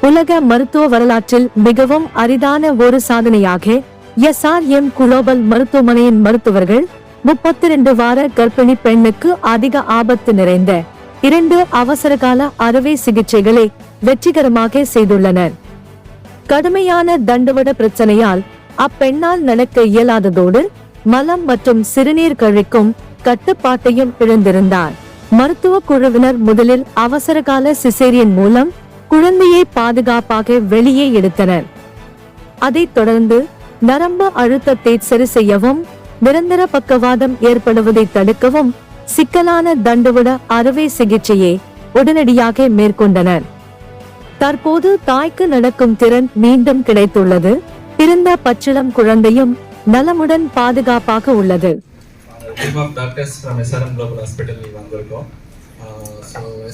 உலக மருத்துவ வரலாற்றில் மிகவும் அரிதான ஒரு சாதனையாக SRM குளோபல் மருத்துவமனையின் மருத்துவர்கள் 32 வார கர்ப்பிணி பெண்ணுக்கு அதிக ஆபத்து நிறைந்த 2 அவசரகால அறுவை சிகிச்சைகளை வெற்றிகரமாக செய்துள்ளனர். கடுமையான தண்டுவட பிரச்சனையால் அப்பெண்ணால் நடக்க இயலாததோடு மலம் மற்றும் சிறுநீர் கழிக்கும் கட்டுப்பாட்டையும் இழந்திருந்தார். மருத்துவ குழுவினர் முதலில் அவசரகால சிசேரியன் மூலம் குழந்தையை பாதுகாப்பாக வெளியே எடுத்தனர். அதைத் தொடர்ந்து நரம்பு அழுத்தத்தை சரி செய்யவும் நிரந்தர பக்கவாதம் ஏற்படுவதை தடுக்கவும் சிக்கலான தண்டுவட அறுவை சிகிச்சையை உடனடியாக மேற்கொண்டனர். தற்போது தாய்க்கு நடக்கும் திறன் மீண்டும் கிடைத்துள்ளது. பிறந்த பச்சிளம் குழந்தையும் நலமுடன் பாதுகாப்பாக உள்ளது. Team of doctors from SRM Global Hospital வந்திருக்கோம்.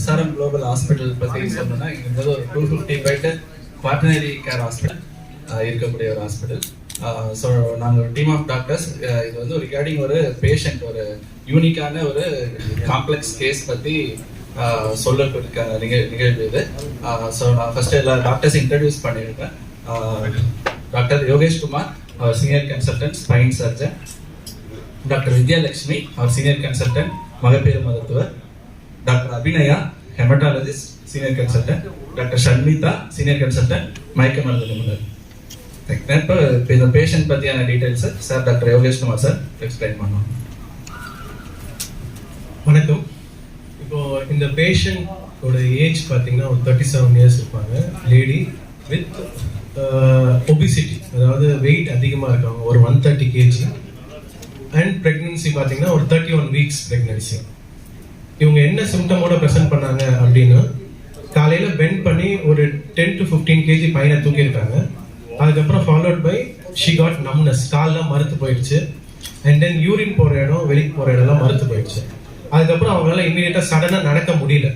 SRM Global Hospital பத்தி சொல்லணும்னா இங்க ஒரு 250 பெட் குவாட்டர்னரி கேர் ஹாஸ்பிட்டல் இருக்கக்கூடிய ஒரு ஹாஸ்பிட்டல். ஸோ நாங்கள் டீம் ஆஃப் டாக்டர்ஸ் இது வந்து ரிகார்டிங் ஒரு பேஷண்ட் ஒரு யூனிக்கான ஒரு காம்ப்ளெக்ஸ் கேஸ் பற்றி சொல்லிருக்க நிகழ்வு இது. ஸோ நான் ஃபர்ஸ்ட் எல்லா டாக்டர்ஸ் இன்ட்ரடியூஸ் பண்ணியிருக்கேன். டாக்டர் யோகேஷ் குமார் அவர் senior consultant spine surgeon, doctor Vidyalakshmi அவர் சீனியர் கன்சல்டன்ட் மகப்பேறு மருத்துவர், doctor Abhinaya haematologist senior consultant, doctor Sharmitha senior consultant மயக்க மருந்து நிபுணர். இப்போ இந்த பேஷண்ட் பற்றியான details sir doctor Yogesh Kumar sir explain பண்ணுவோம். வணக்கம். இப்போ இந்த பேஷண்டோட ஏஜ் பார்த்தீங்கன்னா ஒரு 37 இயர்ஸ் இருப்பாங்க. லேடி வித் ஒபிசிட்டி, அதாவது வெயிட் அதிகமாக இருக்காங்க, ஒரு 130 kg. அண்ட் ப்ரெக்னன்சி பார்த்தீங்கன்னா ஒரு 31 வீக்ஸ் ப்ரெக்னன்சி. இவங்க என்ன சிம்டமோட ப்ரெசென்ட் பண்ணாங்க அப்படின்னா, காலையில் பெண்ட் பண்ணி ஒரு 10 to 15 kg பையனை தூக்கியிருக்காங்க. அதுக்கப்புறம் followed by she got numbness, கால்லாம் மறுத்து போயிடுச்சு. அண்ட் தென் யூரின் போகிற இடம் வெளிக்கு போகிற இடம்லாம் மறுத்து போயிடுச்சு. அதுக்கப்புறம் அவங்களால இமீடியட்டாக சடனாக நடக்க முடியல.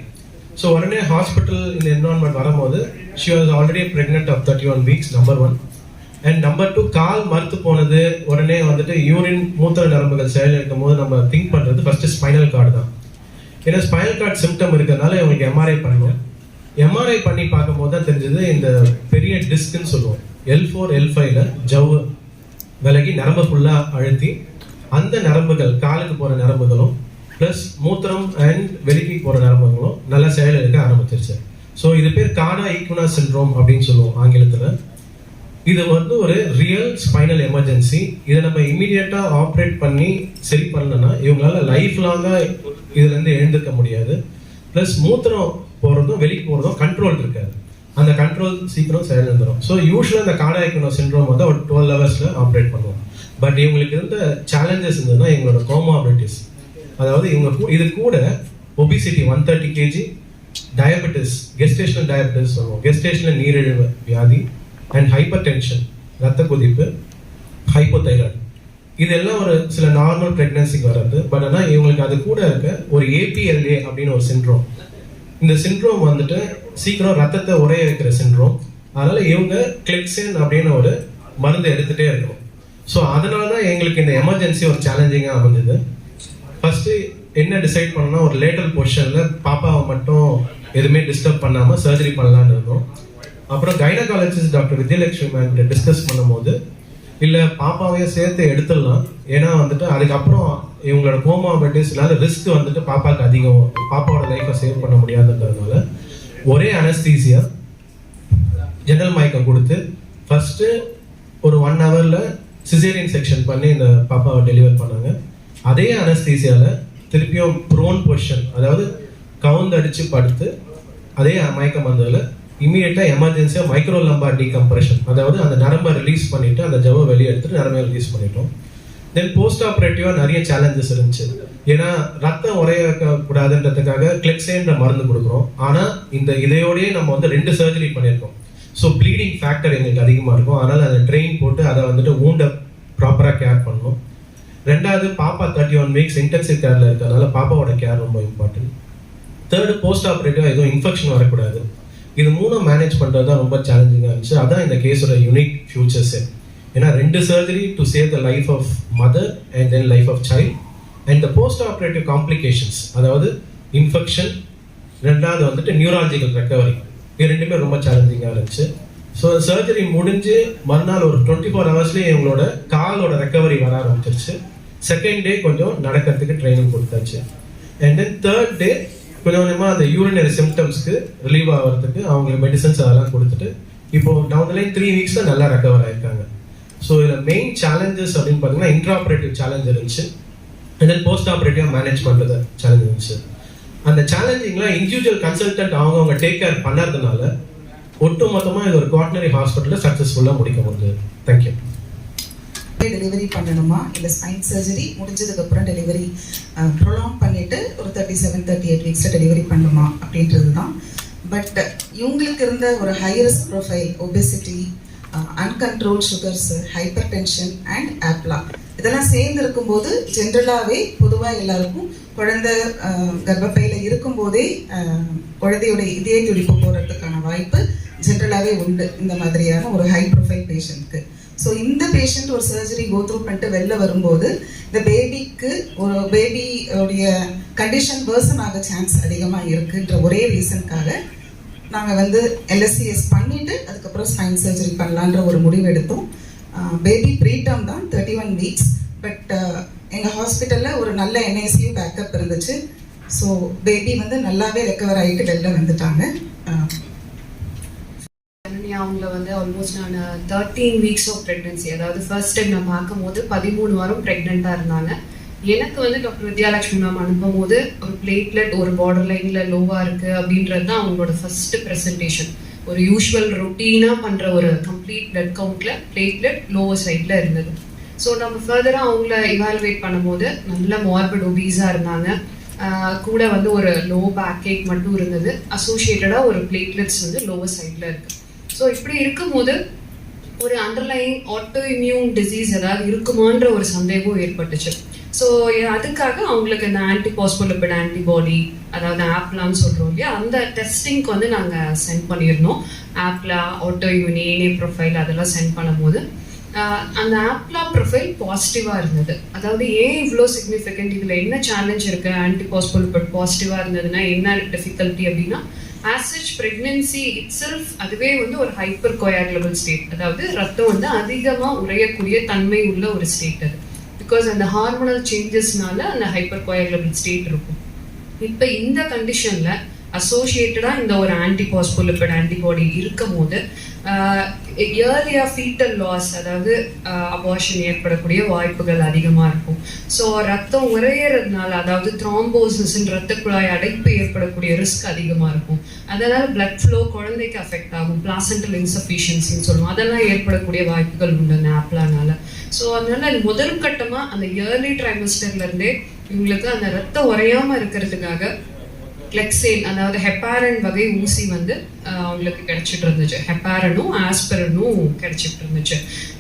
ஸோ உடனே ஹாஸ்பிட்டல் இந்த என்வரான்மெண்ட் வரும்போது she was already pregnant of 31 weeks, number 1. And number 2, கால் மறுத்து போனது உடனே வந்துட்டு யூரின் மூத்திர நரம்புகள் செயல் இருக்கும் போது நம்ம திங்க் பண்ணுறது ஃபர்ஸ்ட் ஸ்பைனல் கார்டு தான். ஏன்னா ஸ்பைனல் கார்டு சிம்டம் இருக்கிறதுனால இவங்களுக்கு எம்ஆர்ஐ பண்ணுவோம். எம்ஆர்ஐ பண்ணி பார்க்கும்போது தான் தெரிஞ்சது இந்த பெரிய டிஸ்க்னு சொல்லுவோம், L4 L5ல ஜவ்வு விலகி நரம்பு ஃபுல்லாக அழுத்தி அந்த நரம்புகள் காலுக்கு போகிற நரம்புகளும் ப்ளஸ் மூத்திரம் அண்ட் வெளிக்கு போகிற நரம்புகளும் நல்லா செயல் இருக்க ஆரம்பிச்சிருச்சு. ஸோ இது பேர் காடா ஈக்குனா சிண்ட்ரோம் அப்படின்னு சொல்லுவோம் ஆங்கிலத்தில். இது வந்து ஒரு ரியல் ஸ்பைனல் எமர்ஜென்சி. இதை நம்ம இமீடியட்டாக ஆப்ரேட் பண்ணி சரி பண்ணலன்னா இவங்களால லைஃப் லாங்காக இதுலேருந்து எழுந்திருக்க முடியாது. ப்ளஸ் மூத்திரம் போகிறதும் வெளிக்கு போகிறதும் கண்ட்ரோல் இருக்காது. அந்த கண்ட்ரோல் சீக்கிரம் செயல்படுத்தும். ஸோ யூஸ்வலாக இந்த கார்டியாக் ஈக்குனா சிண்ட்ரோம் வந்து ஒரு 12 ஹவர்ஸில் ஆப்ரேட் பண்ணுவோம். பட் இவங்களுக்கு இருந்த சேலஞ்சஸ் இருந்ததுன்னா இவங்களோட கோமாபிலிட்டிஸ், அதாவது இவங்க இது கூட obesity 130 kg, diabetes, gestational diabetes சொல்லுவோம், கெஸ்டேஷனல் நீரிழிவு வியாதி, அண்ட் ஹைப்பர் டென்ஷன் ரத்த கொதிப்பு, ஹைப்போதைராய்டு, இதெல்லாம் ஒரு சில நார்மல் பிரெக்னன்சிக்கு வர்றது. பட் ஆனால் இவங்களுக்கு அது கூட இருக்க ஒரு APLA அப்படின்னு ஒரு சிண்ட்ரோம். இந்த சிண்ட்ரோம் வந்துட்டு சீக்கிரம் ரத்தத்தை உரைய வைக்கிற சிண்ட்ரோம். அதனால இவங்க கிளெக்சின் அப்படின்னு ஒரு மருந்து எடுத்துகிட்டே இருக்கணும். ஸோ அதனால தான் எங்களுக்கு இந்த எமர்ஜென்சி ஒரு சேலஞ்சிங்காக அமைஞ்சது. ஃபர்ஸ்ட் என்ன டிசைட் பண்ணோம்னா, ஒரு லேட்டல் பொசிஷனில் பாப்பாவை மட்டும் எதுவுமே டிஸ்டர்ப் பண்ணாமல் சர்ஜரி பண்ணலான்னு இருந்தோம். அப்புறம் gynaecologist doctor Vidyalakshmi ma'am discuss பண்ணும்போது, இல்லை பாப்பாவையும் சேர்த்து எடுத்துடலாம், ஏன்னா வந்துட்டு அதுக்கப்புறம் இவங்களோட கோமாபிலிட்டிஸ்னால ரிஸ்க் வந்துட்டு பாப்பாவுக்கு அதிகம், பாப்பாவோட லைஃப்பை சேவ் பண்ண முடியாதுன்றதுனால ஒரே அனஸ்தீசியா ஜெனரல் மயக்கம் கொடுத்து ஃபர்ஸ்ட் ஒரு 1 ஹவரில் சிசேரியன் செக்ஷன் பண்ணி இந்த பாப்பாவை டெலிவர் பண்ணாங்க. அதே அனஸ்தீசியால திருப்பியும் ப்ரோன் பொசிஷன், அதாவது கவுந்தடிச்சு படுத்து அதே மயக்க மருந்துல இமீடியட்டா எமர்ஜென்சியா மைக்ரோ லம்பார் டீகம்ப்ரெஷன், அதாவது அந்த நரம்பை ரிலீஸ் பண்ணிட்டு அந்த ஜவ்வை வெளியே எடுத்துட்டு நரம்பை ரிலீஸ் பண்ணிட்டோம். தென் போஸ்ட் ஆப்ரேட்டிவா நிறைய சேலஞ்சஸ் இருந்துச்சு. ஏன்னா ரத்தம் உரைய வைக்க கூடாதுன்றதுக்காக கிளெக்ஸேன்ற மருந்து கொடுக்குறோம். ஆனா இந்த இதையோடய நம்ம வந்து 2 சர்ஜரி பண்ணியிருக்கோம். ஸோ ப்ளீடிங் ஃபேக்டர் எங்களுக்கு அதிகமாக இருக்கும். அதனால அதை ட்ரெயின் போட்டு அதை வந்துட்டு ஊண்டை ப்ராப்பராக கேர் பண்ணணும். ரெண்டாவது, பாப்பா 31 வீக்ஸ் இன்டென்சிவ் கேர்ல இருக்கிறதுனால பாப்பாவோட கேர் ரொம்ப இம்பார்ட்டன்ட். தேர்டு, போஸ்ட் ஆப்ரேட்டிவா எதுவும் இன்ஃபெக்ஷன் வரக்கூடாது. இது 3 மேனேஜ் பண்ணுறது தான் ரொம்ப சேலஞ்சிங்காக இருந்துச்சு. அதான் இந்த கேஸோட யூனிக் ஃபியூச்சர்ஸே. ஏன்னா 2 surgery to save the life of mother and then life of child. And the post operative complications, அதாவது இன்ஃபெக்ஷன், ரெண்டாவது வந்துட்டு நியூராலஜிக்கல் ரெக்கவரி. இது ரெண்டுமே ரொம்ப சேலஞ்சிங்காக இருந்துச்சு. ஸோ சர்ஜரி முடிஞ்சு மறுநாள் ஒரு 24 ஹவர்ஸ்லேயே எங்களோட காலோட ரெக்கவரி வர ஆரம்பிச்சிருச்சு. செகண்ட் டே கொஞ்சம் நடக்கிறதுக்கு ட்ரைனிங் கொடுத்தாச்சு. அண்ட் தென் தேர்ட் டே கொஞ்சம் கொஞ்சமாக அந்த யூரினரி சிம்டம்ஸ்க்கு ரிலீவ் ஆகிறதுக்கு அவங்களுக்கு மெடிசன்ஸ் அதெல்லாம் கொடுத்துட்டு இப்போ டவுன் த லைன் 3 வீக்ஸில் நல்லா ரெக்கவர் ஆயிருக்காங்க. ஸோ இதில் மெயின் சேலஞ்சஸ் அப்படின்னு பார்த்தீங்கன்னா இன்ட்ராஆப்ரேட்டிவ் சேலஞ்ச் இருந்துச்சு, அண்ட் தென் போஸ்ட் ஆப்ரேட்டிவாக மேனேஜ் பண்ணுறது சேலஞ்ச் இருந்துச்சு. அந்த சேலஞ்சிங்லாம் இண்டிவிஜுவல் கன்சல்டன்ட் அவங்க டேக் கேர் பண்ணறதுனால ஒட்டு மொத்தமாக இது ஒரு குவாட்டனரி ஹாஸ்பிட்டலில் சக்ஸஸ்ஃபுல்லாக முடிக்க முடியுது. தேங்க்யூ. டெலிவரி பண்ணணுமா இல்லை ஸ்பைன் சர்ஜரி முடிஞ்சதுக்கப்புறம் டெலிவரி ப்ரொலாங் பண்ணிட்டு ஒரு 37-38 வீக்ஸில் டெலிவரி பண்ணணுமா அப்படின்றது தான். பட் இவங்களுக்கு இருந்த ஒரு high risk profile, obesity, uncontrol sugars, hypertension and APLA இதெல்லாம் சேர்ந்து இருக்கும்போது ஜென்ரலாகவே பொதுவாக எல்லாருக்கும் குழந்தை கர்ப்பப்பையில் இருக்கும்போதே குழந்தையோட இதய துடிப்பு போகிறதுக்கான வாய்ப்பு ஜென்ரலாகவே உண்டு இந்த மாதிரியான ஒரு ஹை ப்ரொஃபைல் பேஷண்ட்க்கு. ஸோ இந்த பேஷண்ட் ஒரு சர்ஜரி கோத்ரூ பண்ணிட்டு வெளில வரும்போது இந்த பேபிக்கு ஒரு பேபியோடைய கண்டிஷன் வேர்சன் ஆக சான்ஸ் அதிகமாக இருக்குன்ற ஒரே ரீசனுக்காக நாங்கள் எல்எஸ்சிஎஸ் பண்ணிவிட்டு அதுக்கப்புறம் ஸ்பைன் சர்ஜரி பண்ணலான்ற ஒரு முடிவு எடுத்தோம். பேபி ப்ரீடம் தான் 31 வீக்ஸ். பட் எங்கள் ஹாஸ்பிட்டலில் ஒரு நல்ல என்ஐசியூ பேக்கப் இருந்துச்சு. ஸோ பேபி நல்லாவே ரெக்கவர் ஆகிட்டு வெளில வந்துட்டாங்க. அவங்கள ஆல்மோஸ்ட் நான் 13 வீக்ஸ் ஆஃப் ப்ரெக்னன்சி, அதாவது ஃபர்ஸ்ட் டைம் நான் பார்க்கும்போது 13 வாரம் ப்ரெக்னெண்ட்டாக இருந்தாங்க. எனக்கு டாக்டர் வித்யாலட்சுமி மேம் அனுப்பும் போது ஒரு பிளேட்லெட் ஒரு பார்டர் லைனில் லோவாக இருக்குது அப்படின்றது தான் அவங்களோட ஃபர்ஸ்ட் ப்ரெசன்டேஷன். ஒரு யூஸ்வல் ரொட்டீனாக பண்ணுற ஒரு கம்ப்ளீட் பிளட் கவுண்டில் பிளேட்லெட் லோவர் சைடில் இருந்தது. ஸோ நம்ம ஃபர்தராக அவங்கள இவாலுவேட் பண்ணும்போது நல்ல மார்பிட் ஒபீஸாக இருந்தாங்க. கூட ஒரு லோ பேக் ஏக் மட்டும் இருந்தது. அசோசியேட்டடாக ஒரு பிளேட்லெட்ஸ் லோவர் சைடில் இருக்குது. ஸோ இப்படி இருக்கும்போது ஒரு அண்டர்லைன் ஆட்டோ இம்யூன் டிசீஸ் ஏதாவது இருக்குமான்ற ஒரு சந்தேகம் ஏற்பட்டுச்சு. ஸோ அதுக்காக அவங்களுக்கு இந்த ஆன்டிபாஸ்போலிபிட் ஆன்டிபாடி, அதாவது ஆப்லான்னு சொல்கிறோம் இல்லையா, அந்த டெஸ்டிங்க்கு நாங்கள் சென்ட் பண்ணியிருந்தோம். ஆப்லா, ஆட்டோ இம்யூன், ஏனே ப்ரொஃபைல் அதெல்லாம் சென்ட் பண்ணும்போது அந்த ஆப்லா ப்ரொஃபைல் பாசிட்டிவாக இருந்தது. அதாவது ஏன் இவ்வளோ சிக்னிஃபிகண்ட், இதில் என்ன சேலஞ்ச் இருக்குது, ஆன்டிபாஸ்போலிபிட் பாசிட்டிவாக இருந்ததுன்னா என்ன டிஃபிகல்ட்டி அப்படின்னா, as such pregnancy itself அதுவே ஒரு ஹைப்பர் கோயாகுலபிள் ஸ்டேட், அதாவது ரத்தம் அதிகமாக உறையக்கூடிய தன்மை உள்ள ஒரு ஸ்டேட் அது. பிகாஸ் அந்த ஹார்மோனல் சேஞ்சஸ்னால அந்த ஹைப்பர் கோயாகுலபிள் ஸ்டேட் இருக்கும். இப்போ இந்த கண்டிஷனில் அசோசியேட்டடாக இந்த ஒரு ஆன்டிபாஸ்போலிபிட் ஆன்டிபாடி இருக்கும் போது இயர்லியாக ஃபீட்டல் லாஸ், அதாவது அபார்ஷன் ஏற்படக்கூடிய வாய்ப்புகள் அதிகமாக இருக்கும். ஸோ ரத்தம் உறையிறதுனால, அதாவது த்ராம்போசிஸ், ரத்த குழாய் அடைப்பு ஏற்படக்கூடிய ரிஸ்க் அதிகமாக இருக்கும். அதனால் பிளட் ஃப்ளோ குழந்தைக்கு அஃபெக்ட் ஆகும், பிளாசென்டல் இன்சஃபிஷியன்சின்னு சொல்லுவோம், அதெல்லாம் ஏற்படக்கூடிய வாய்ப்புகள் உண்டு அந்த ஆப்லானால. ஸோ அதனால முதல் கட்டமாக அந்த இயர்லி ட்ரைமஸ்டர்லேருந்தே இவங்களுக்கு அந்த ரத்தம் உறையாமல் இருக்கிறதுக்காக கிளெக்சேல், அதாவது ஹெப்பாரன் வகை ஊசி அவங்களுக்கு கிடைச்சிட்டு இருந்துச்சு. ஹெப்பாரனும் ஆஸ்பிரனும் கிடைச்சிட்டு இருந்துச்சு.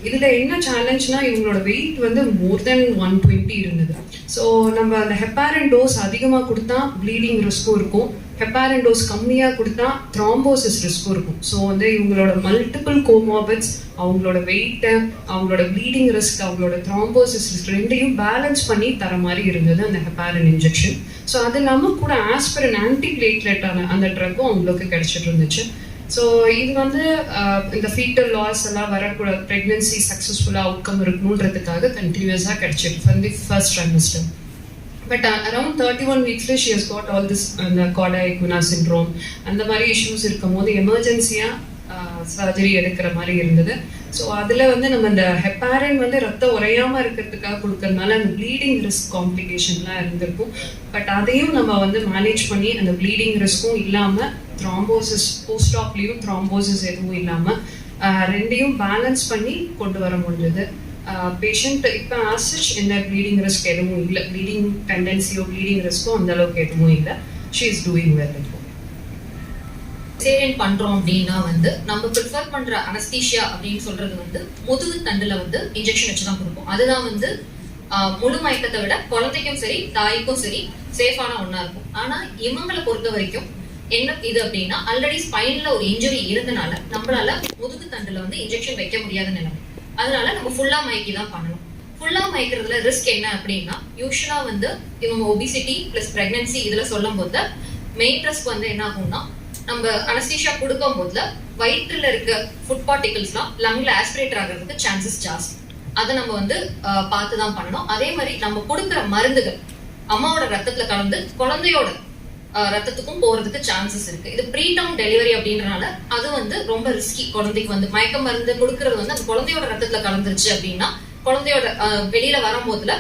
இதில் என்ன சேலஞ்ச்னா இவங்களோட வெயிட் மோர் தென் 120 இருந்தது. ஸோ நம்ம அந்த ஹெப்பாரன் டோஸ் அதிகமாக கொடுத்தா ப்ளீடிங் ரிஸ்க்கும் இருக்கும், ஹெப்பாரன் டோஸ் கம்மியாக கொடுத்தா த்ராம்போசிஸ் ரிஸ்க்கும் இருக்கும். ஸோ இவங்களோட மல்டிபிள் கோமார்பிட்ஸ், அவங்களோட வெயிட்டு, அவங்களோட ப்ளீடிங் ரிஸ்க், அவங்களோட த்ராம்போசிஸ் ரிஸ்க் ரெண்டையும் பேலன்ஸ் பண்ணி தர மாதிரி இருந்தது அந்த ஹெப்பாரன் இன்ஜெக்ஷன். ஸோ அது இல்லாமல் கூட ஆஸ்பிரின் ஆன்டி பிளேட்லெட்டான அந்த ட்ரக்கும் அவங்களுக்கு கிடைச்சிட்டு இருந்துச்சு. ஸோ இது இந்த ஃபீட்டல் லாஸ் எல்லாம் வரக்கூடாது, ப்ரெக்னன்சி சக்ஸஸ்ஃபுல்லாக அவுட்கம் இருக்கணுன்றதுக்காக கண்டினியூஸாக கிடைச்சிட்டு from the first trimester. But around 31 வீக்ஸில் she has got all this அந்த கார்டா எக்வினா சிண்ட்ரோம் அந்த மாதிரி இஷ்யூஸ் இருக்கும் போது எமர்ஜென்சியாக சர்ஜரி எடுக்கிற மாதிரி இருந்தது. ஸோ அதில் நம்ம இந்த ஹெப்பாரின் ரத்தம் உறையாமல் இருக்கிறதுக்காக கொடுக்கறதுனால அந்த ப்ளீடிங் ரிஸ்க் காம்ப்ளிகேஷன்லாம் இருந்திருக்கும். பட் அதையும் நம்ம மேனேஜ் பண்ணி அந்த ப்ளீடிங் ரிஸ்க்கும் இல்லாமல், த்ராம்போசிஸ் போஸ்டாப்லேயும் த்ராம்போசிஸ் எதுவும் இல்லாமல் ரெண்டையும் பேலன்ஸ் பண்ணி கொண்டு வர முடிஞ்சது. பேஷண்ட் இப்போ ஆசிச் எந்த ப்ளீடிங் ரிஸ்க் எதுவும் இல்லை, ப்ளீடிங் டெண்டன்சியோ ப்ளீடிங் ரிஸ்க்கோ அந்த அளவுக்கு எதுவும் இல்லை. She is doing well. இப்போ சிசேரியன் பண்றோம் அப்படின்னா நம்ம ப்ரிஃபர் பண்ற அனஸ்தீஷியா அப்படின்னு சொல்றது முதுகு தண்டுல இன்ஜெக்ஷன் வச்சுதான் கொடுப்போம். அதுதான் முழு மயக்கத்தை விட குழந்தைக்கும் சரி தாய்க்கும் சரி சேஃபான ஒண்ணா இருக்கும். ஆனா இவங்களை பொறுத்த வரைக்கும் என்ன இது அப்படின்னா, ஆல்ரெடி ஸ்பைன்ல ஒரு இன்ஜுரி இருந்தனால நம்மளால முதுகு தண்டுல இன்ஜெக்ஷன் வைக்க முடியாத நிலைமை. அதனால நம்ம ஃபுல்லா மயக்கி தான் பண்ணணும். ஃபுல்லா மயக்கிறதுல ரிஸ்க் என்ன அப்படின்னா, யூஸ்வலா இவங்க ஒபிசிட்டி பிளஸ் பிரெக்னன்சி இதுல சொல்லும் போது மெயின் ரிஸ்க் என்ன ஆகும்னா, நம்ம அனஸ்தீஷியா கொடுக்கும் போதுல வயிற்றுல இருக்க ஃபுட் பார்ட்டிகல்ஸ்லாம் லங்ல ஆஸ்பிரேட் ஆகிறதுக்கு சான்சஸ் ஜாஸ்தி. அதை நம்ம வந்து பார்த்து தான் பண்ணணும். அதே மாதிரி நம்ம கொடுக்குற மருந்துகள் அம்மாவோட ரத்தத்துல கலந்து குழந்தையோட ரத்தத்துக்கும் போறதுக்கு சான்சஸ் இருக்கு. இது ப்ரீ டேர்ம் டெலிவரி அப்படின்றனால அது வந்து ரொம்ப ரிஸ்கி. குழந்தைக்கு வந்து மயக்க மருந்து கொடுக்கறது வந்து அந்த குழந்தையோட ரத்தத்துல கலந்துருச்சு அப்படின்னா குழந்தையோட வெளியில வரும்போதுல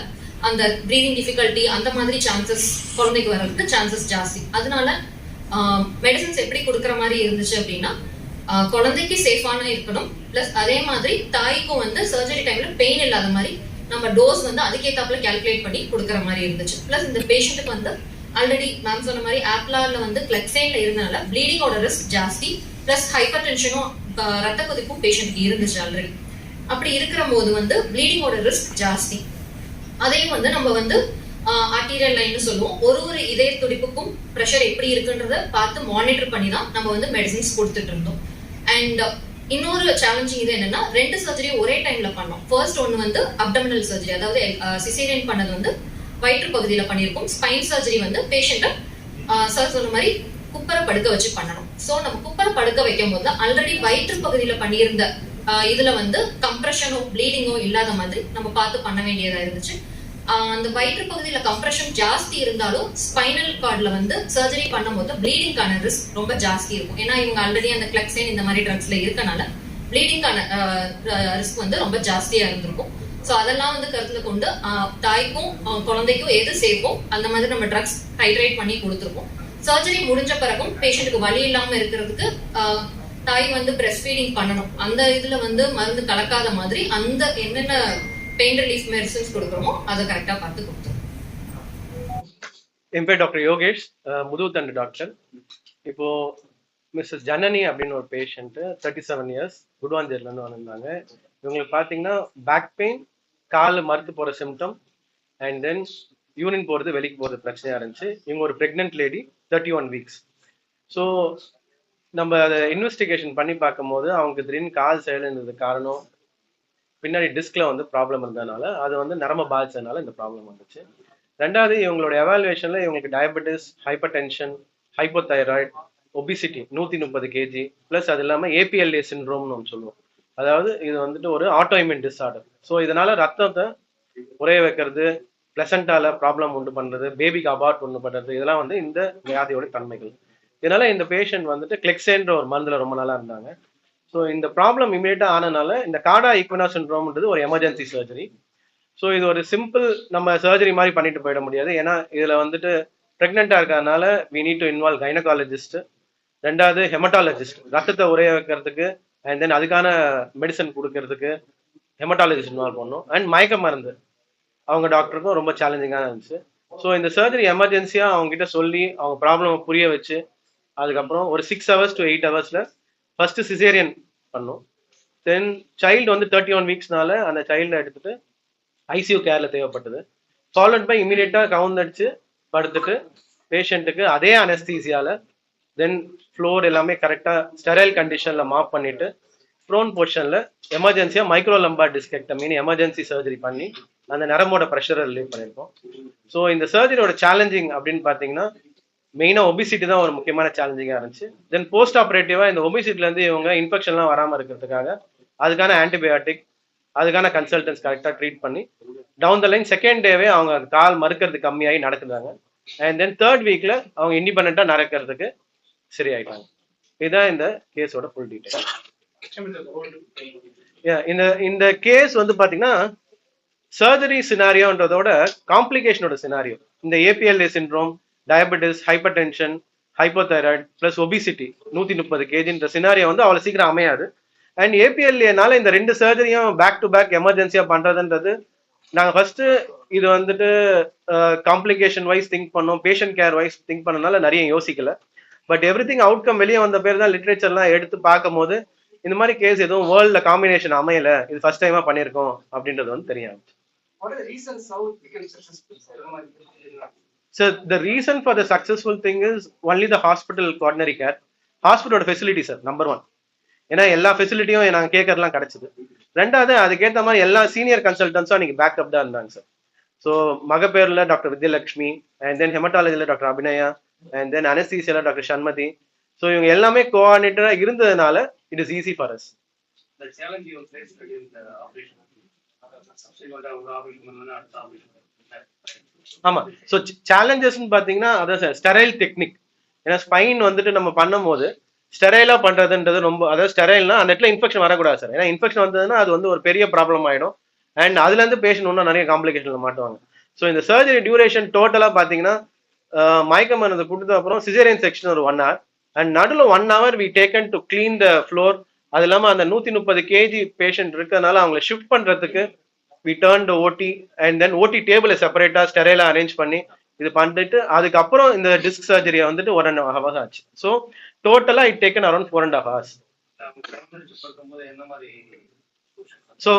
அந்த பிரீதிங் டிஃபிகல்ட்டி அந்த மாதிரி சான்சஸ் குழந்தைக்கு வர்றதுக்கு சான்சஸ் ஜாஸ்தி. அதனால மெடிசன்ஸ் எப்படி கொடுக்குற மாதிரி இருந்துச்சு அப்படின்னா குழந்தைக்கு சேஃபான இருக்கணும். பிளஸ் அதே மாதிரி தாய்க்கும் வந்து சர்ஜரி டைம்ல பெயின் இல்லாத மாதிரி நம்ம டோஸ் வந்து அதுக்கேத்தாப்புல கால்குலேட் பண்ணி கொடுக்குற மாதிரி இருந்துச்சு. பிளஸ் இந்த பேஷண்ட்டுக்கு வந்து ஆல்ரெடி மேம் சொன்ன மாதிரி ஆப்லார்ல வந்து கிளெக்சைன்ல இருந்தனால ப்ளீடிங்கோட ரிஸ்க் ஜாஸ்தி. பிளஸ் ஹைப்பர் டென்ஷனும் ரத்த கொதிப்பும் பேஷண்ட்டுக்கு இருந்துச்சு ஆல்ரெடி. அப்படி இருக்கிற போது வந்து ப்ளீடிங்கோட ரிஸ்க் ஜாஸ்தி. அதையும் வந்து நம்ம வந்து ஆர்டீரியல் லைன் சொல்லுவோம். ஒரு இதய துடிப்புக்கும் ப்ரெஷர் எப்படி இருக்குன்றத பார்த்து மானிட்டர் பண்ணி தான் நம்ம வந்து மெடிசின்ஸ் கொடுத்துட்டு இருந்தோம். அண்ட் இன்னொரு சேலஞ்சிங் இது என்னன்னா 2 சர்ஜரி ஒரே டைம்ல பண்ணோம். ஃபர்ஸ்ட் ஒன்று வந்து அப்டமினல் சர்ஜரி, அதாவது சிசேரியன் பண்ணது வந்து வயிற்று பகுதியில பண்ணியிருக்கோம். ஸ்பைன் சர்ஜரி வந்து பேஷண்ட்டை சார் சொன்ன மாதிரி குப்பரை படுக்க வச்சு பண்ணணும். ஸோ நம்ம குப்பரை படுக்க வைக்கும் போது ஆல்ரெடி வயிற்று பகுதியில பண்ணியிருந்த இதுல வந்து கம்ப்ரெஷனோ ப்ளீடிங்கோ இல்லாத மாதிரி நம்ம பார்த்து பண்ண வேண்டியதா இருந்துச்சு. அந்த வயிற்று பகுதியில கம்ப்ரெஷன் ஜாஸ்தி இருந்தாலும் ஸ்பைனல் கார்ட்ல வந்து சர்ஜரி பண்ணும்போது ப்ளீடிங்கான ரிஸ்க் ரொம்ப ஜாஸ்தி இருக்கும். ஏன்னா இவங்க ஆல்ரெடி அந்த கிளெக்சைன் இந்த மாதிரி ட்ரக்ஸ்ல இருக்கனால ப்ளீடிங்கான ரிஸ்க் வந்து ரொம்ப ஜாஸ்தியா இருந்திருக்கும். ஸோ அதெல்லாம் வந்து கருத்துல கொண்டு தாய்க்கும் குழந்தைக்கும் எது சேஃபோ அந்த மாதிரி நம்ம ட்ரக்ஸ் ஹைட்ரேட் பண்ணி கொடுத்துருக்கோம். சர்ஜரி முடிஞ்ச பிறகும் பேஷண்ட்டுக்கு வலி இல்லாம இருக்கிறதுக்கு தாய் வந்து பிரெஸ்ட் ஃபீடிங் பண்ணணும். அந்த இதுல வந்து மருந்து கலக்காத மாதிரி அந்த என்னென்ன பெயின் ரிலீஃப் மெடிசன்ஸ் கொடுக்குறோமோ அதை கரெக்டா பார்த்து கொடுத்துருவோம். என் பேர் டாக்டர் யோகேஷ், முதுகுத்தண்டு டாக்டர். இப்போ மிஸ்ஸஸ் ஜனனி அப்படின்னு ஒரு பேஷண்ட் 37 இயர்ஸ் குடுவாஞ்சேரில இருந்து வந்திருந்தாங்க. இவங்களுக்கு பார்த்தீங்கன்னா பேக் பெயின், கால் மறுத்து போகிற சிம்டம், அண்ட் தென் யூரின் போகிறது வெளிக்கு போகிறது பிரச்சனையாக இருந்துச்சு. இவங்க ஒரு ப்ரெக்னென்ட் லேடி, 31 வீக்ஸ். ஸோ நம்ம அதை இன்வெஸ்டிகேஷன் பண்ணி பார்க்கும்போது அவங்களுக்கு திடீர்னு கால் செயல்ன்றது காரணம் பின்னாடி டிஸ்கில் வந்து ப்ராப்ளம் இருந்ததுனால அது வந்து நரம்ப பாதிச்சதுனால இந்த ப்ராப்ளம் வந்துச்சு. ரெண்டாவது இவங்களோட எவாலுவேஷனில் இவங்களுக்கு diabetes, hypertension, hypothyroid, obesity 130 kg, plus அது இல்லாமல் ஏபிஎல்ஏ சிண்ட்ரோம்னு ஒன்று சொல்லுவோம். அதாவது இது வந்துட்டு ஒரு ஆட்டோஇம்யூன் டிஸார்டர். ஸோ இதனால ரத்தத்தை உரைய வைக்கிறது, பிளசண்டால ப்ராப்ளம் உண்டு பண்ணுறது, பேபிக்கு அபார்ட் உண்டு பண்ணுறது, இதெல்லாம் வந்து இந்த வியாதியோட தன்மைகள். இதனால இந்த பேஷண்ட் வந்துட்டு கிளெக்சேன்ற ஒரு மருந்துல ரொம்ப நாளாக இருந்தாங்க. ஸோ இந்த ப்ராப்ளம் இமீடியட்டாக ஆனனால இந்த கார்டா ஈக்வினா சிண்ட்ரோம்ன்றது ஒரு எமர்ஜென்சி சர்ஜரி. ஸோ இது ஒரு சிம்பிள் நம்ம சர்ஜரி மாதிரி பண்ணிட்டு போயிட முடியாது. ஏன்னா இதில் வந்துட்டு ப்ரெக்னெண்ட்டாக இருக்கிறதுனால we need to involve gynaecologist, ரெண்டாவது ஹெமட்டாலஜிஸ்ட், ரத்தத்தை உரைய வைக்கிறதுக்கு அண்ட் தென் அதுக்கான மெடிசன் கொடுக்கறதுக்கு ஹெமட்டாலஜிஸ்ட் இன்வால்வ் பண்ணணும். அண்ட் மயக்க மருந்து அவங்க டாக்டருக்கும் ரொம்ப சேலஞ்சிங்காக இருந்துச்சு. ஸோ இந்த சர்ஜரி எமர்ஜென்சியாக அவங்ககிட்ட சொல்லி அவங்க ப்ராப்ளமை புரிய வச்சு அதுக்கப்புறம் ஒரு 6 hours to 8 hours first caesarean பண்ணோம். தென் சைல்டு வந்து 31 வீக்ஸ்னால அந்த சைல்டை எடுத்துட்டு ஐசியூ கேர்ல தேவைப்பட்டது. ஃபாலோட் பை இமீடியட்டாக கவுந்தடிச்சு படுத்துட்டு பேஷண்ட்டுக்கு அதே அனஸ்தீசியால தென் ஃப்ளோர் எல்லாமே கரெக்டாக ஸ்டெரைல் கண்டிஷனில் மாப் பண்ணிட்டு ப்ரோன் பொசிஷனில் எமர்ஜென்சியாக மைக்ரோ லம்பார் டிஸ்கெக்டமின்னு எமர்ஜென்சி சர்ஜரி பண்ணி அந்த நரம்போட ப்ரெஷரை ரிலீவ் பண்ணியிருக்கோம். ஸோ இந்த சர்ஜரியோட சேலஞ்சிங் அப்படின்னு பார்த்தீங்கன்னா மெயினாக ஒபிசிட்டி தான் ஒரு முக்கியமான சேலஞ்சிங்காக இருந்துச்சு. தென் போஸ்ட் ஆப்ரேட்டிவாக இந்த ஒபிசிட்டிலேருந்து இவங்க இன்ஃபெக்ஷன்லாம் வராமல் இருக்கிறதுக்காக அதுக்கான ஆன்டிபயோட்டிக், அதுக்கான கன்சல்டன்ஸ் கரெக்டாக ட்ரீட் பண்ணி டவுன் த லைன் செகண்ட் டேவே அவங்க கால் மறுக்கிறது கம்மியாகி நடக்குறாங்க. அண்ட் தென் 3rd வீக்ல அவங்க இண்டிபெண்டா நடக்கிறதுக்கு சரியாயிட்டாங்க. இதுதான் இந்த கேஸோட ஃபுல் டீடைல். இந்த கேஸ் வந்து பாத்தீங்கன்னா சர்ஜரி சினாரியோன்றதோட காம்ப்ளிகேஷனோட சினாரியோ. இந்த APLA syndrome, diabetes, hypertension, hypothyroid plus obesity 130 kgன்ற சினாரியோ வந்து அவ்வளவு சீக்கிரம் அமையாது. அண்ட் ஏபிஎல்ஏனால இந்த 2 சர்ஜரியும் பேக் டு பேக் எமர்ஜென்சியா பண்றதுன்றது நாங்க ஃபர்ஸ்ட் இது வந்துட்டு காம்ப்ளிகேஷன் வைஸ் திங்க் பண்ணோம், பேஷண்ட் கேர் வைஸ் திங்க் பண்ணனால நிறைய யோசிக்கல. பட் எவ்ரிதிங் அவுட்கம் வெளியே வந்த பேர் தான் லிட்ரேச்சர்லாம் எடுத்து பார்க்கும் போது இந்த மாதிரி கேஸ் எதுவும் வேர்ல்ட்ல காம்பினேஷன் அமையல, இது ஃபர்ஸ்ட் டைமா பண்ணியிருக்கோம் அப்படின்றது வந்து தெரியாது. So the reason for the successful thing is only the hospital coronary care, hospital facility sir, number 1. ஏன்னா எல்லா ஃபெசிலிட்டியும் நாங்க கேட்கறதுலாம் கிடைச்சது. ரெண்டாவது அதுக்கேற்ற மாதிரி எல்லா சீனியர் கன்சல்டன்ஸும் அன்னைக்கு பேக்கப் தான் இருந்தாங்க சார். ஸோ மகப்பேர்ல டாக்டர் வித்யலட்சுமி, அண்ட் தென் ஹெமட்டாலஜில டாக்டர் அபிநயா, அண்ட் தென் அனஸ்தீசியால டாக்டர் சண்மதி. ஸோ இவங்க எல்லாமே கோஆர்டினேட்டராக இருந்ததுனால it is easy for us. ஆமா, ஸோ சேலஞ்சஸ்ன்னு பார்த்தீங்கன்னா அதான் சார் ஸ்டெரைல் டெக்னிக். ஏன்னா ஸ்பைன் வந்துட்டு நம்ம பண்ணும்போது ஸ்டெரைலா பண்றதுன்றது ரொம்ப, அதாவது ஸ்டெரைல்னா அந்த இடத்துல இன்ஃபெக்ஷன் வரக்கூடாது சார். ஏன்னா இன்ஃபெக்ஷன் வந்ததுன்னா அது வந்து ஒரு பெரிய ப்ராப்ளம் ஆயிடும். அண்ட் அதுல இருந்து பேஷண்ட் இன்னும் நிறைய காம்ப்ளிகேஷன்ல மாட்டுவாங்க. ஸோ இந்த சர்ஜரி டியூரேஷன் டோட்டலா பாத்தீங்கன்னா மயக்க மருந்து கொடுத்த அப்புறம் சிசேரியன் செக்ஷன் ஒரு 1 hour அண்ட் நடுவில் 1 hour we taken to clean the floor. அது இல்லாமல் அந்த 130 kg பேஷண்ட் இருக்கிறதுனால அவங்களை ஷிஃப்ட் பண்றதுக்கு வி டர்ன் டு ஓடி அண்ட் தென் ஓடி டேபிளை செப்பரேட்டா ஸ்டெரைலா அரேஞ்ச் பண்ணி இது பண்ணிட்டு அதுக்கப்புறம் இந்த டிஸ்க் சர்ஜரியை வந்துட்டு 1.5 hours ஆச்சு. ஸோ டோட்டலா it taken around 4.5 hours. So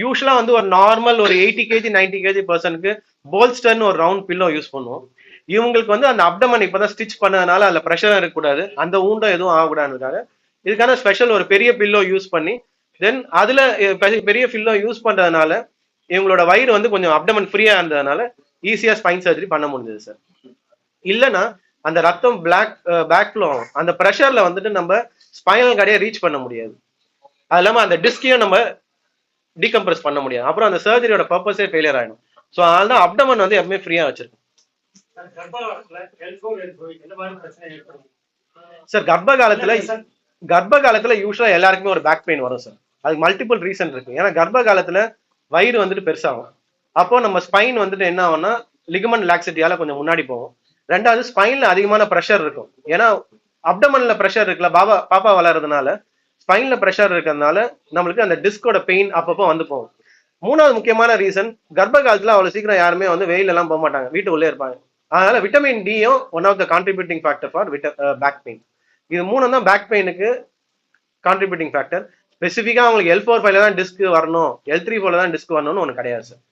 யூஸ்வலா வந்து ஒரு நார்மல் ஒரு 80 kg 90 kg பர்சனுக்கு போல்ஸ்டர்னு ஒரு ரவுண்ட் பில்லோ யூஸ் பண்ணுவோம். இவங்களுக்கு வந்து அந்த அப்டமன் இப்பதான் ஸ்டிச் பண்ணதுனால அதுல ப்ரெஷர் இருக்கக்கூடாது, அந்த ஊண்டம் எதுவும் ஆகக்கூடாதுக்காக இதுக்கான ஸ்பெஷல் ஒரு பெரிய பில்லோ யூஸ் பண்ணி தென் அதுல பெரிய பில்லோ யூஸ் பண்றதுனால இவங்களோட வயிறு வந்து கொஞ்சம் அப்டமன் ஃப்ரீயா இருந்ததுனால ஈஸியா ஸ்பைன் சர்ஜரி பண்ண முடிஞ்சது சார். இல்லைன்னா அந்த ரத்தம் பேக் ஃப்ளோ அந்த ப்ரெஷர்ல வந்துட்டு நம்ம ஸ்பைனல் கார்டையே ரீச் பண்ண முடியாது. அது இல்லாம அந்த டிஸ்கையும் நம்ம டீகம்ப்ரஸ் பண்ண முடியாது. அப்புறம் அந்த சர்ஜரியோட பர்பஸே ஃபெயிலியர் ஆயிடும். ஸோ அதனால தான் அப்டமன் வந்து எப்பவுமே ஃப்ரீயா வச்சிருக்கும். சார் கர்ப்ப காலத்துல யூஸ்வலா எல்லாருக்குமே ஒரு பேக் பெயின் வரும் சார். அதுக்கு மல்டிபிள் ரீசன் இருக்கு. ஏன்னா கர்ப்ப காலத்துல வயிறு வந்துட்டு பெருசாகும். அப்போ நம்ம ஸ்பைன் வந்துட்டு என்ன ஆகும்னா லிகமெண்ட் லாக்சிட்டியால கொஞ்சம் முன்னாடி போகும். ரெண்டாவது ஸ்பைன்ல அதிகமான ப்ரெஷர் இருக்கும். ஏன்னா அப்டமன்ல ப்ரெஷர் இருக்குல்ல, பாப்பா வளர்றதுனால ஸ்பைன்ல ப்ரெஷர் இருக்கிறதுனால நம்மளுக்கு அந்த டிஸ்கோட பெயின் அப்பப்போ வந்து போகும். மூணாவது முக்கியமான ரீசன், கர்ப்ப காலத்துல அவ்வளவு சீக்கிரம் யாருமே வந்து வெயில் எல்லாம் போக மாட்டாங்க, வீட்டு உள்ளே இருப்பாங்க. அதனால விட்டமின் டியும் one of the contributing factor for back pain. இது மூணு தான் பேக் பெயினுக்கு கான்ட்ரிபியூட்டிங் ஃபேக்டர். ஸ்பெசிஃபிக்கா அவங்களுக்கு L4-5 தான் டிஸ்க் வரணும், L3-4 தான் டிஸ்க் வரணும்னு ஒன்று கிடையாது சார்.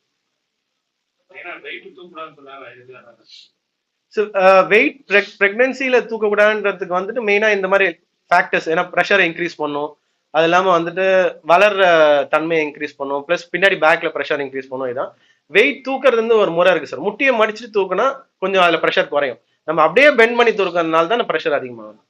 வெயிட் பிரெக்னன்சில தூக்கக்கூடாதுன்றதுக்கு வந்துட்டு மெயினா இந்த மாதிரி ஃபேக்டர்ஸ், ஏன்னா ப்ரெஷரை இன்க்ரீஸ் பண்ணும், அது இல்லாம வந்துட்டு வளர்ற தன்மையை இன்க்ரீஸ் பண்ணும், பிளஸ் பின்னாடி பேக்ல ப்ரெஷர் இன்க்ரீஸ் பண்ணும். இதான் வெயிட் தூக்குறது வந்து ஒரு முறை இருக்கு சார். முட்டியை மடிச்சுட்டு தூக்குனா கொஞ்சம் அதுல ப்ரெஷர் குறையும். நம்ம அப்படியே பெண்ட் பண்ணி தூக்குறதுனால தான் ப்ரெஷர் அதிகமாகும்.